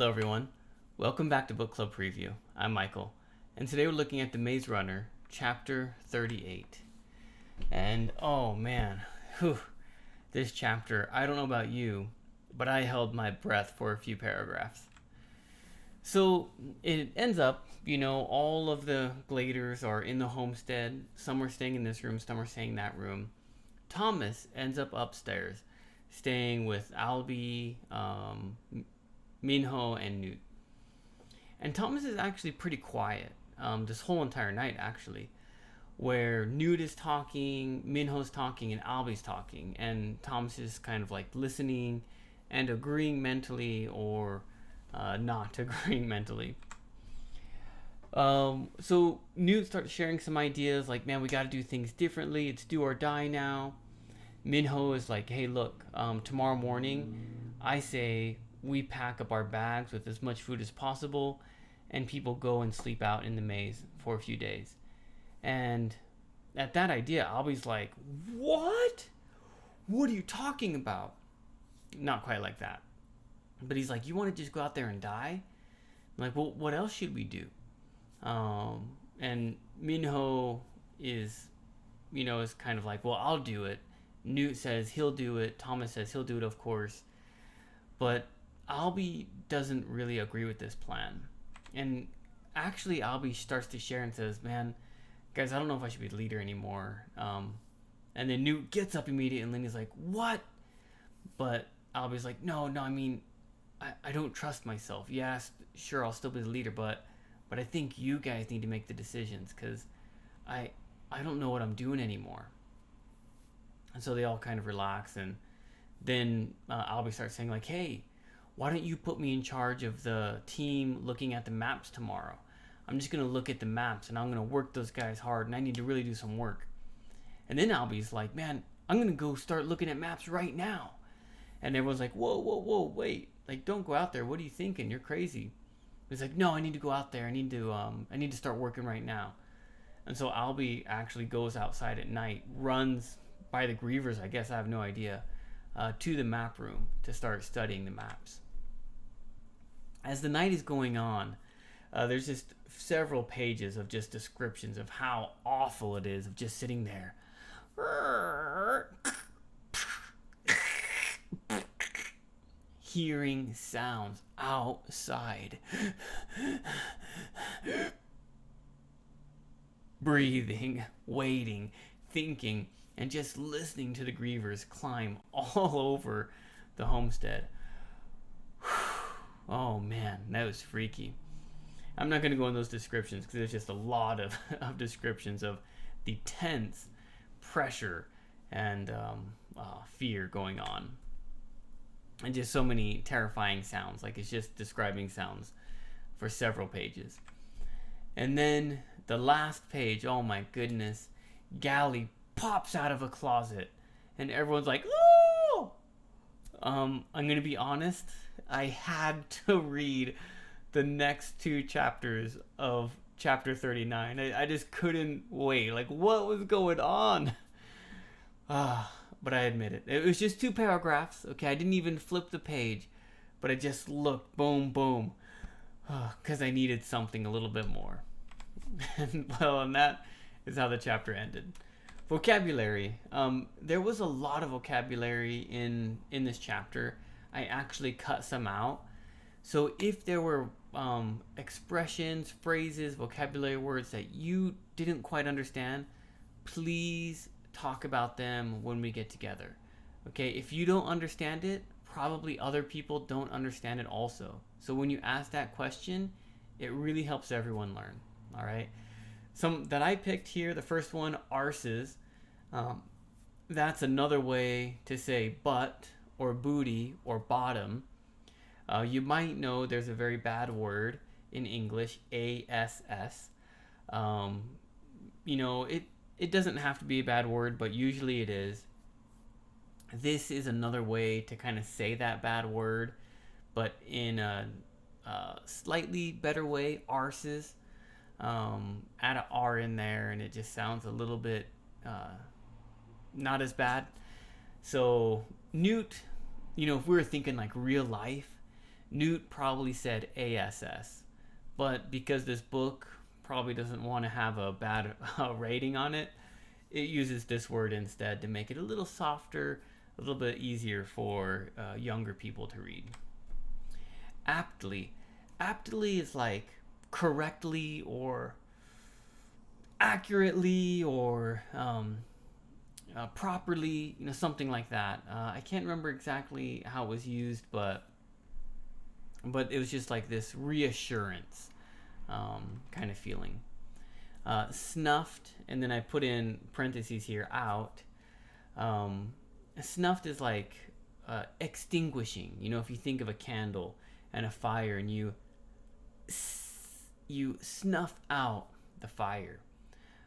Hello everyone, welcome back to Book Club Preview. I'm Michael, and today we're looking at The Maze Runner, Chapter 38. And oh man, this chapter, I don't know about you, but I held my breath for a few paragraphs. So it ends up, all of the Gladers are in the homestead. Some are staying in this room, some are staying in that room. Thomas ends up upstairs, staying with Albie, Minho, and Newt. And Thomas is actually pretty quiet this whole entire night, actually, where Newt is talking, Minho's talking, and Albie's talking, and Thomas is kind of like listening and agreeing mentally or not agreeing mentally. So Newt starts sharing some ideas like, man, we got to do things differently. It's do or die now. Minho is like, hey, look, tomorrow morning, I say we pack up our bags with as much food as possible and people go and sleep out in the maze for a few days. And at that idea, Albie's like, what? What are you talking about? Not quite like that. But he's like, you want to just go out there and die? I'm like, well, what else should we do? And Minho is kind of like, well, I'll do it. Newt says he'll do it. Thomas says he'll do it, of course. But Albie doesn't really agree with this plan. And actually, Albie starts to share and says, man, guys, I don't know if I should be the leader anymore. And then Newt gets up immediately and he's like, what? But Albie's like, no, I mean, I don't trust myself. Yeah, sure, I'll still be the leader, but I think you guys need to make the decisions because I don't know what I'm doing anymore. And so they all kind of relax, and then Albie starts saying like, hey, why don't you put me in charge of the team looking at the maps tomorrow? I'm just going to look at the maps, and I'm going to work those guys hard, and I need to really do some work. And then Albie's like, man, I'm going to go start looking at maps right now. And everyone's like, whoa, wait. Like, don't go out there. What are you thinking? You're crazy. He's like, no, I need to go out there. I need to start working right now. And so Albie actually goes outside at night, runs by the grievers, I guess, I have no idea, to the map room to start studying the maps. As the night is going on, there's just several pages of just descriptions of how awful it is of just sitting there. Hearing sounds outside. Breathing, waiting, thinking, and just listening to the grievers climb all over the homestead. Oh man, that was freaky. I'm not going to go in those descriptions because there's just a lot of descriptions of the tense pressure and fear going on. And just so many terrifying sounds. Like, it's just describing sounds for several pages. And then the last page, oh my goodness, Gally pops out of a closet and everyone's like, oh! I'm going to be honest, I had to read the next two chapters of chapter 39. I just couldn't wait. Like, what was going on? But I admit it. It was just two paragraphs, okay? I didn't even flip the page, but I just looked, boom, boom, because I needed something a little bit more. And that is how the chapter ended. Vocabulary. There was a lot of vocabulary in this chapter. I actually cut some out. So if there were expressions, phrases, vocabulary words that you didn't quite understand, please talk about them when we get together. Okay, if you don't understand it, probably other people don't understand it also. So when you ask that question, it really helps everyone learn. All right. Some that I picked here, the first one, arses. That's another way to say butt or booty or bottom. You might know there's a very bad word in English, ASS. It doesn't have to be a bad word, but usually it is. This is another way to kind of say that bad word, but in a slightly better way, arses. Add an R in there, and it just sounds a little bit not as bad. So Newt, if we were thinking like real life, Newt probably said ASS, but because this book probably doesn't want to have a bad rating on it, it uses this word instead to make it a little softer, a little bit easier for younger people to read. Aptly. Aptly is like correctly or accurately or properly, something like that. I can't remember exactly how it was used, but it was just like this reassurance kind of feeling. Snuffed, and then I put in parentheses here, out. Snuffed is like extinguishing. If you think of a candle and a fire, and you snuff out the fire.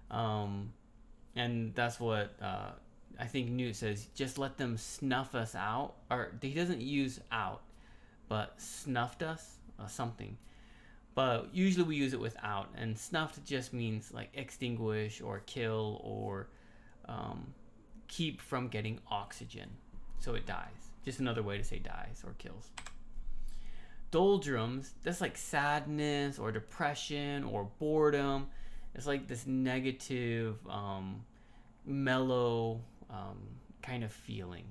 And that's what I think Newt says, just let them snuff us out. Or he doesn't use out, but snuffed us, something. But usually we use it without, and snuffed just means like extinguish or kill or keep from getting oxygen. So it dies. Just another way to say dies or kills. Doldrums, that's like sadness or depression or boredom. It's like this negative, mellow kind of feeling,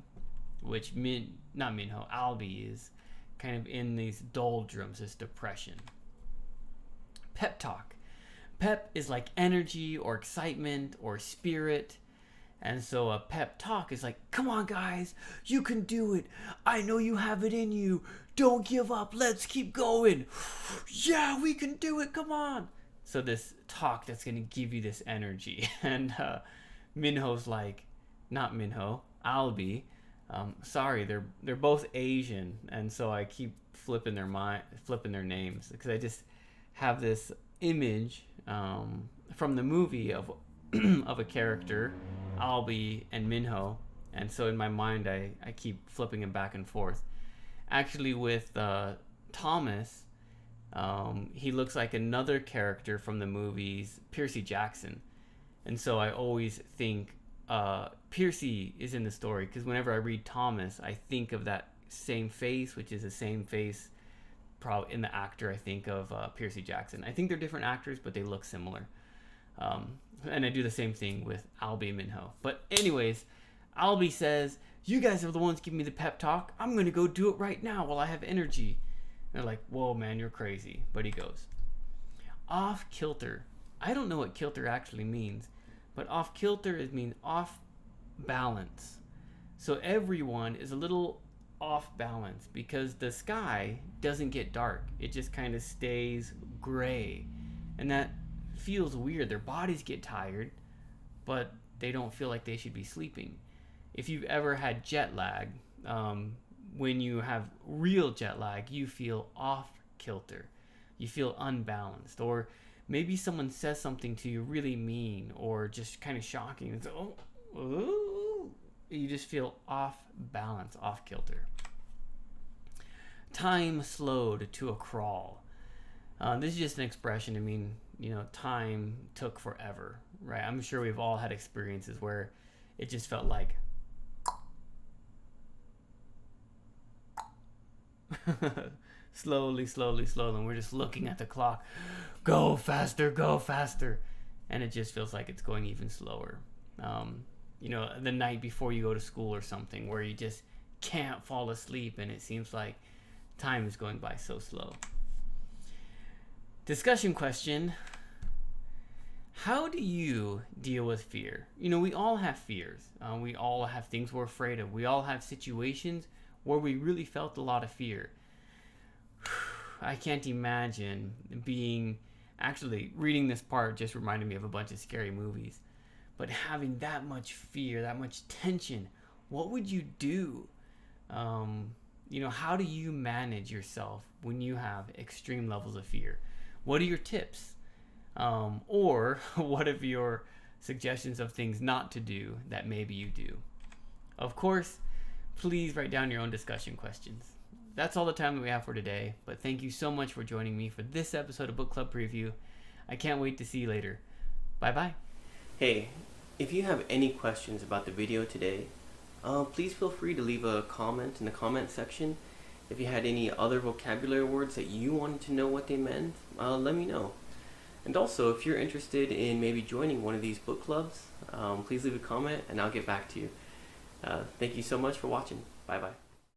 which Albie is kind of in these doldrums, this depression. Pep talk. Pep is like energy or excitement or spirit. And so a pep talk is like, come on guys, you can do it. I know you have it in you. Don't give up. Let's keep going. Yeah, we can do it. Come on. So this talk that's going to give you this energy. And Minho's like, not Minho, Albie. Sorry, they're both Asian. And so I keep flipping their names because I just have this image from the movie of a character, Albie and Minho, and so in my mind I keep flipping them back and forth. Actually, with Thomas, he looks like another character from the movies, Percy Jackson, and so I always think Percy is in the story because whenever I read Thomas, I think of that same face, which is the same face probably in the actor I think of Percy Jackson. I think they're different actors, but they look similar. And I do the same thing with Albie and Minho. But anyways, Albie says, you guys are the ones giving me the pep talk. I'm going to go do it right now while I have energy. And they're like, whoa, man, you're crazy. But he goes. Off kilter. I don't know what kilter actually means, but off kilter means off balance. So everyone is a little off balance because the sky doesn't get dark. It just kind of stays gray. And that feels weird. Their bodies get tired, but they don't feel like they should be sleeping. If you've ever had jet lag, when you have real jet lag, you feel off kilter. You feel unbalanced. Or maybe someone says something to you really mean or just kind of shocking. It's you just feel off balance, off kilter. Time slowed to a crawl. This is just an expression to mean, time took forever, right? I'm sure we've all had experiences where it just felt like slowly, and we're just looking at the clock. Go faster. And it just feels like it's going even slower. The night before you go to school or something where you just can't fall asleep and it seems like time is going by so slow. Discussion question. How do you deal with fear? We all have fears. We all have things we're afraid of. We all have situations where we really felt a lot of fear. I can't imagine reading this part just reminded me of a bunch of scary movies. But having that much fear, that much tension, what would you do? How do you manage yourself when you have extreme levels of fear? What are your tips? Or what are your suggestions of things not to do that maybe you do? Of course, please write down your own discussion questions. That's all the time that we have for today, but thank you so much for joining me for this episode of Book Club Preview. I can't wait to see you later. Bye-bye. Hey, if you have any questions about the video today, please feel free to leave a comment in the comment section. If you had any other vocabulary words that you wanted to know what they meant, let me know. And also, if you're interested in maybe joining one of these book clubs, please leave a comment and I'll get back to you. Thank you so much for watching. Bye bye.